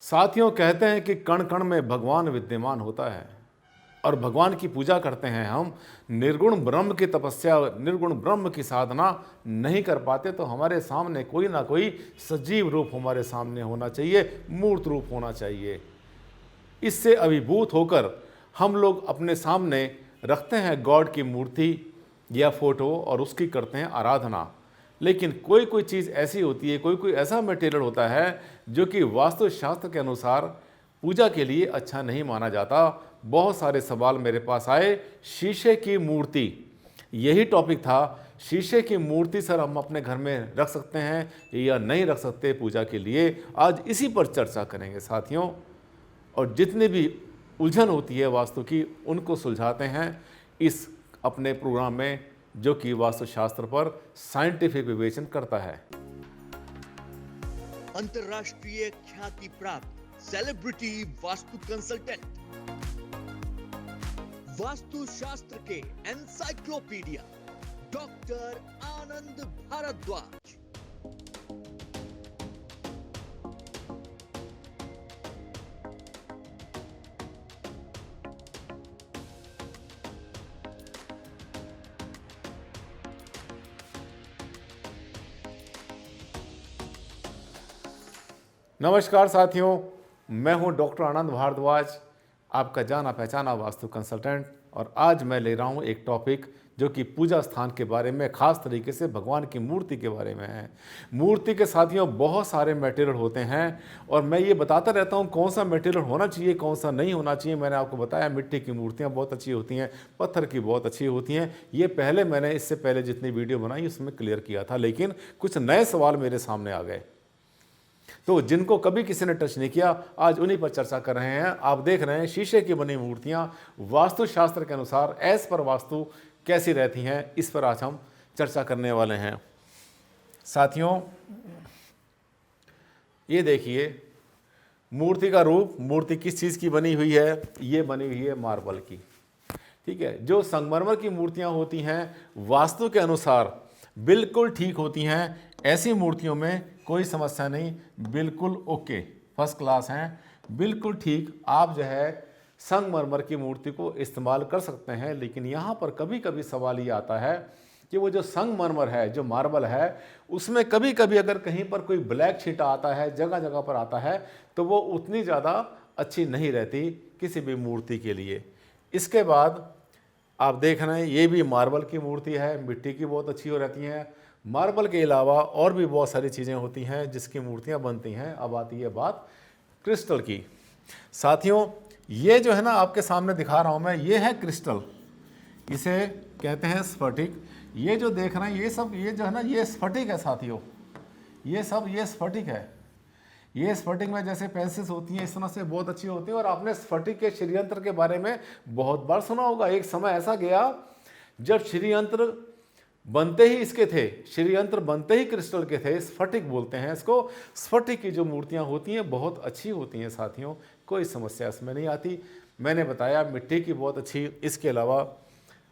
साथियों, कहते हैं कि कण कण में भगवान विद्यमान होता है और भगवान की पूजा करते हैं हम। निर्गुण ब्रह्म की तपस्या, निर्गुण ब्रह्म की साधना नहीं कर पाते तो हमारे सामने कोई ना कोई सजीव रूप हमारे सामने होना चाहिए, मूर्त रूप होना चाहिए। इससे अभिभूत होकर हम लोग अपने सामने रखते हैं गॉड की मूर्ति या फोटो और उसकी करते हैं आराधना। लेकिन कोई कोई चीज़ ऐसी होती है, कोई कोई ऐसा मटेरियल होता है जो कि वास्तुशास्त्र के अनुसार पूजा के लिए अच्छा नहीं माना जाता। बहुत सारे सवाल मेरे पास आए। शीशे की मूर्ति, यही टॉपिक था। शीशे की मूर्ति सर हम अपने घर में रख सकते हैं या नहीं रख सकते पूजा के लिए? आज इसी पर चर्चा करेंगे साथियों। और जितनी भी उलझन होती है वास्तु की, उनको सुलझाते हैं इस अपने प्रोग्राम में, जो कि वास्तुशास्त्र पर साइंटिफिक विवेचन करता है। अंतरराष्ट्रीय ख्याति प्राप्त सेलिब्रिटी वास्तु कंसल्टेंट, वास्तुशास्त्र के एनसाइक्लोपीडिया डॉक्टर आनंद भारद्वाज। नमस्कार साथियों, मैं हूं डॉक्टर आनंद भारद्वाज, आपका जाना पहचाना वास्तु कंसल्टेंट। और आज मैं ले रहा हूं एक टॉपिक जो कि पूजा स्थान के बारे में, खास तरीके से भगवान की मूर्ति के बारे में है। मूर्ति के साथियों बहुत सारे मटेरियल होते हैं और मैं ये बताता रहता हूँ कौन सा मटेरियल होना चाहिए, कौन सा नहीं होना चाहिए। मैंने आपको बताया मिट्टी की मूर्तियाँ बहुत अच्छी होती हैं, पत्थर की बहुत अच्छी होती हैं। ये पहले मैंने इससे पहले जितनी वीडियो बनाई उसमें क्लियर किया था, लेकिन कुछ नए सवाल मेरे सामने आ गए, तो जिनको कभी किसी ने टच नहीं किया, आज उन्हीं पर चर्चा कर रहे हैं। आप देख रहे हैं शीशे की बनी मूर्तियां वास्तुशास्त्र के अनुसार एज पर वास्तु कैसी रहती हैं, इस पर आज हम चर्चा करने वाले हैं साथियों। ये देखिए मूर्ति का रूप। मूर्ति किस चीज़ की बनी हुई है? ये बनी हुई है मार्बल की, ठीक है। जो संगमरमर की मूर्तियां होती हैं वास्तु के अनुसार बिल्कुल ठीक होती हैं। ऐसी मूर्तियों में कोई समस्या नहीं, बिल्कुल ओके, फर्स्ट क्लास हैं, बिल्कुल ठीक। आप जो है संगमरमर की मूर्ति को इस्तेमाल कर सकते हैं। लेकिन यहाँ पर कभी कभी सवाल ये आता है कि वो जो संगमरमर है, जो मार्बल है, उसमें कभी कभी अगर कहीं पर कोई ब्लैक छीटा आता है, जगह जगह पर आता है, तो वो उतनी ज़्यादा अच्छी नहीं रहती किसी भी मूर्ति के लिए। इसके बाद आप देख रहे हैं ये भी मार्बल की मूर्ति है, मिट्टी की बहुत अच्छी हो रहती हैं। मार्बल के अलावा और भी बहुत सारी चीज़ें होती हैं जिसकी मूर्तियां बनती हैं। अब आती है बात क्रिस्टल की। साथियों ये जो है ना आपके सामने दिखा रहा हूं मैं, ये है क्रिस्टल, इसे कहते हैं स्फटिक। ये जो देख रहे हैं ये सब, ये जो है ना, ये स्फटिक है साथियों। ये सब ये स्फटिक है। ये स्फटिक में जैसे पेंसिल्स होती हैं इस तरह से बहुत अच्छी होती है। और आपने स्फटिक के श्रीयंत्र के बारे में बहुत बार सुना होगा। एक समय ऐसा गया जब श्रीयंत्र बनते ही इसके थे, श्रीयंत्र बनते ही क्रिस्टल के थे, स्फटिक बोलते हैं इसको। स्फटिक की जो मूर्तियां होती हैं बहुत अच्छी होती हैं साथियों, कोई समस्या इसमें नहीं आती। मैंने बताया मिट्टी की बहुत अच्छी, इसके अलावा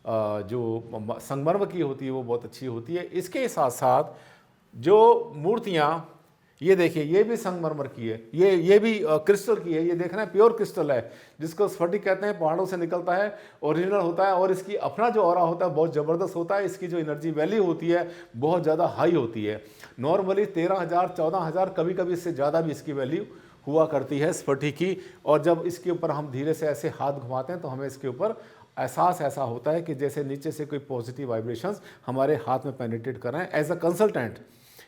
जो संगमरमर की होती है वो बहुत अच्छी होती है। इसके साथ साथ जो मूर्तियां, ये देखिए ये भी संगमरमर की है, ये भी क्रिस्टल की है। ये देख रहे हैं प्योर क्रिस्टल है, जिसको स्फटिक कहते हैं, पहाड़ों से निकलता है, ओरिजिनल होता है। और इसकी अपना जो ऑरा होता है बहुत ज़बरदस्त होता है। इसकी जो एनर्जी वैल्यू होती है बहुत ज़्यादा हाई होती है। नॉर्मली 13,000 14,000, कभी कभी इससे ज़्यादा भी इसकी वैल्यू हुआ करती है स्फटिक की। और जब इसके ऊपर हम धीरे से ऐसे हाथ घुमाते हैं तो हमें इसके ऊपर एहसास ऐसा होता है कि जैसे नीचे से कोई पॉजिटिव वाइब्रेशंस हमारे हाथ में पेनिट्रेट कर रहे हैं। एज अ कंसल्टेंट,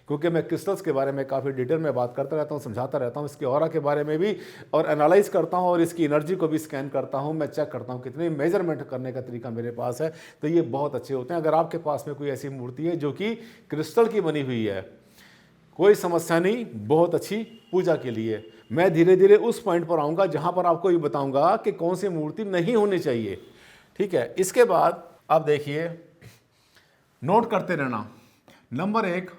क्योंकि मैं क्रिस्टल्स के बारे में काफ़ी डिटेल में बात करता रहता हूँ, समझाता रहता हूँ, इसके ऑरा के बारे में भी, और एनालाइज करता हूँ और इसकी एनर्जी को भी स्कैन करता हूँ। मैं चेक करता हूँ कितने मेजरमेंट करने का तरीका मेरे पास है, तो ये बहुत अच्छे होते हैं। अगर आपके पास में कोई ऐसी मूर्ति है जो कि क्रिस्टल की बनी हुई है, कोई समस्या नहीं, बहुत अच्छी पूजा के लिए। मैं धीरे धीरे उस पॉइंट पर आऊँगा जहाँ पर आपको ये बताऊँगा कि कौन सी मूर्ति नहीं होनी चाहिए, ठीक है। इसके बाद आप देखिए, नोट करते रहना। नंबर 1,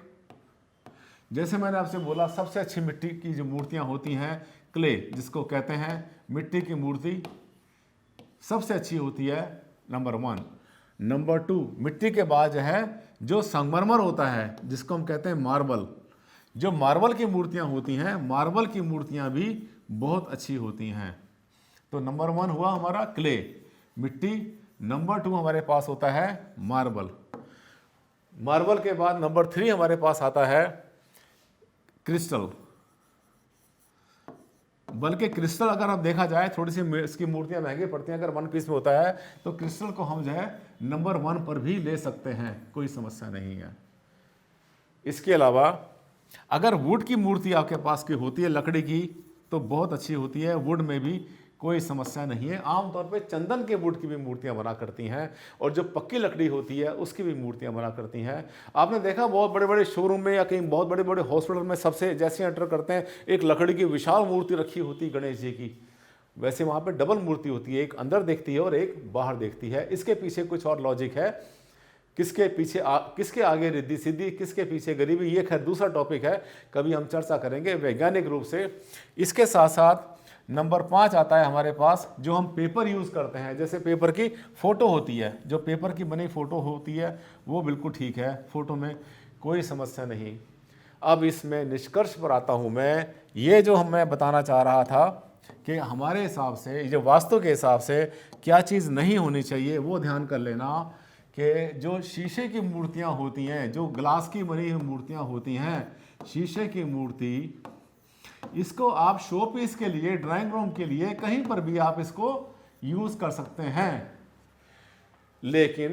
जैसे मैंने आपसे बोला सबसे अच्छी मिट्टी की जो मूर्तियां होती हैं, क्ले जिसको कहते हैं, मिट्टी की मूर्ति सबसे अच्छी होती है, नंबर 1। नंबर 2, मिट्टी के बाद जो है जो संगमरमर होता है जिसको हम कहते हैं मार्बल। जो मार्बल की मूर्तियां होती हैं, मार्बल की मूर्तियां भी बहुत अच्छी होती हैं। तो नंबर 1 हुआ हमारा क्ले, मिट्टी। नंबर 2 हमारे पास होता है मार्बल। मार्बल के बाद नंबर 3 हमारे पास आता है क्रिस्टल। बल्कि क्रिस्टल अगर अब देखा जाए थोड़ी सी इसकी मूर्तियां महंगी पड़ती हैं, अगर 1 पीस में होता है तो क्रिस्टल को हम जो है नंबर 1 पर भी ले सकते हैं, कोई समस्या नहीं है। इसके अलावा अगर वुड की मूर्ति आपके पास की होती है, लकड़ी की, तो बहुत अच्छी होती है। वुड में भी कोई समस्या नहीं है। आमतौर पे चंदन के वुड की भी मूर्तियां बना करती हैं, और जो पक्की लकड़ी होती है उसकी भी मूर्तियां बना करती हैं। आपने देखा बहुत बड़े बड़े शोरूम में या कहीं बहुत बड़े बड़े हॉस्पिटल में सबसे जैसे एंटर करते हैं एक लकड़ी की विशाल मूर्ति रखी होती है गणेश जी की, वैसे वहाँ पे डबल मूर्ति होती है, एक अंदर देखती है और एक बाहर देखती है। इसके पीछे कुछ और लॉजिक है, किसके आगे रिद्धि सिद्धि, किसके पीछे गरीबी, ये खैर दूसरा टॉपिक है, कभी हम चर्चा करेंगे वैज्ञानिक रूप से। इसके साथ साथ नंबर 5 आता है हमारे पास, जो हम पेपर यूज़ करते हैं। जैसे पेपर की फ़ोटो होती है, जो पेपर की बनी फ़ोटो होती है वो बिल्कुल ठीक है, फ़ोटो में कोई समस्या नहीं। अब इसमें निष्कर्ष पर आता हूँ मैं, ये जो मैं बताना चाह रहा था कि हमारे हिसाब से, जो वास्तु के हिसाब से क्या चीज़ नहीं होनी चाहिए, वो ध्यान कर लेना कि जो शीशे की मूर्तियाँ होती हैं, जो ग्लास की बनी हुई मूर्तियाँ होती हैं, शीशे की मूर्ति, इसको आप शो पीस के लिए, ड्राइंग रूम के लिए, कहीं पर भी आप इसको यूज़ कर सकते हैं। लेकिन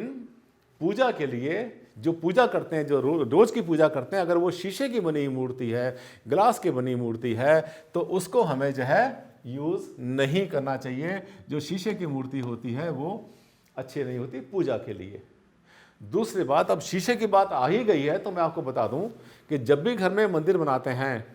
पूजा के लिए, जो पूजा करते हैं, जो रोज की पूजा करते हैं, अगर वो शीशे की बनी मूर्ति है, ग्लास की बनी मूर्ति है, तो उसको हमें जो है यूज़ नहीं करना चाहिए। जो शीशे की मूर्ति होती है वो अच्छी नहीं होती पूजा के लिए। दूसरी बात, अब शीशे की बात आ ही गई है तो मैं आपको बता दूं कि जब भी घर में मंदिर बनाते हैं,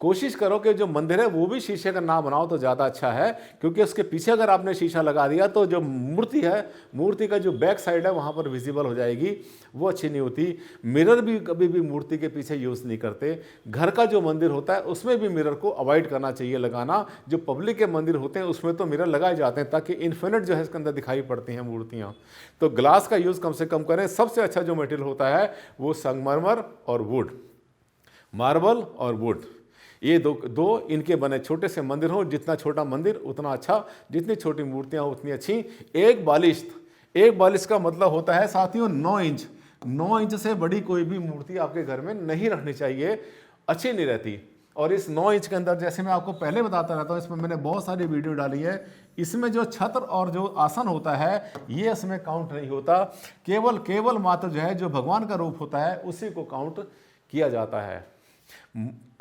कोशिश करो कि जो मंदिर है वो भी शीशे का ना बनाओ तो ज़्यादा अच्छा है, क्योंकि उसके पीछे अगर आपने शीशा लगा दिया तो जो मूर्ति है, मूर्ति का जो बैक साइड है वहाँ पर विजिबल हो जाएगी, वो अच्छी नहीं होती। मिरर भी कभी भी मूर्ति के पीछे यूज़ नहीं करते। घर का जो मंदिर होता है उसमें भी मिरर को अवॉइड करना चाहिए लगाना। जो पब्लिक के मंदिर होते हैं उसमें तो मिरर लगाए जाते हैं ताकि इन्फिनिट जो है इसके अंदर दिखाई पड़ती हैं मूर्तियाँ। तो ग्लास का यूज़ कम से कम करें। सबसे अच्छा जो मटेरियल होता है वो संगमरमर और वुड, मार्बल और वुड, ये दो इनके बने छोटे से मंदिर हो। जितना छोटा मंदिर उतना अच्छा, जितनी छोटी मूर्तियां उतनी अच्छी। एक बालिश का मतलब होता है साथियों 9 इंच। 9 इंच से बड़ी कोई भी मूर्ति आपके घर में नहीं रखनी चाहिए, अच्छी नहीं रहती। और इस 9 इंच के अंदर, जैसे मैं आपको पहले बताता रहता हूँ, इसमें मैंने बहुत सारी वीडियो डाली है, इसमें जो छत्र और जो आसन होता है ये इसमें काउंट नहीं होता। केवल मात्र जो है, जो भगवान का रूप होता है उसी को काउंट किया जाता है।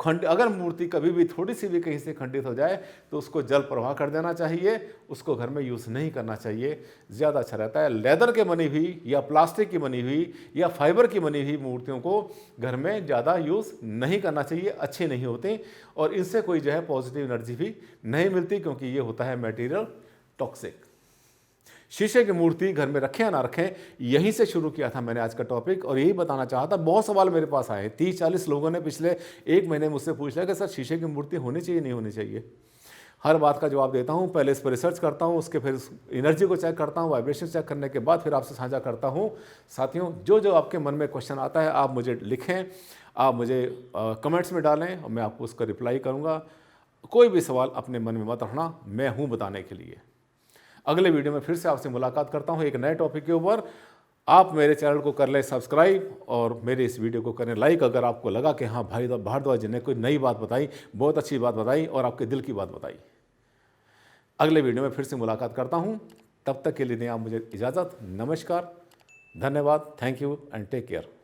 अगर मूर्ति कभी भी थोड़ी सी भी कहीं से खंडित हो जाए तो उसको जल प्रवाह कर देना चाहिए, उसको घर में यूज़ नहीं करना चाहिए, ज़्यादा अच्छा रहता है। लेदर के बनी हुई या प्लास्टिक की बनी हुई या फाइबर की बनी हुई मूर्तियों को घर में ज़्यादा यूज़ नहीं करना चाहिए, अच्छी नहीं होती और इनसे कोई जो है पॉजिटिव एनर्जी भी नहीं मिलती, क्योंकि ये होता है मटेरियल टॉक्सिक। शीशे की मूर्ति घर में रखें या ना रखें, यहीं से शुरू किया था मैंने आज का टॉपिक और यही बताना चाहा था। बहुत सवाल मेरे पास आए, 30-40 लोगों ने पिछले 1 महीने मुझसे पूछ लिया कि सर शीशे की मूर्ति होनी चाहिए नहीं होनी चाहिए। हर बात का जवाब देता हूँ, पहले इस पर रिसर्च करता हूँ, उसके फिर एनर्जी को चेक करता हूँ, वाइब्रेशन चेक करने के बाद फिर आपसे साझा करता हूँ। साथियों, जो आपके मन में क्वेश्चन आता है आप मुझे लिखें, आप मुझे कमेंट्स में डालें और मैं आपको उसका रिप्लाई करूँगा। कोई भी सवाल अपने मन में मत रखना, मैं हूँ बताने के लिए। अगले वीडियो में फिर से आपसे मुलाकात करता हूँ एक नए टॉपिक के ऊपर। आप मेरे चैनल को कर लें सब्सक्राइब और मेरे इस वीडियो को करें लाइक, अगर आपको लगा कि हाँ भाई भारद्वाज जी ने कोई नई बात बताई, बहुत अच्छी बात बताई और आपके दिल की बात बताई। अगले वीडियो में फिर से मुलाकात करता हूँ, तब तक के लिए दें आप मुझे इजाज़त। नमस्कार, धन्यवाद, thank you and take care.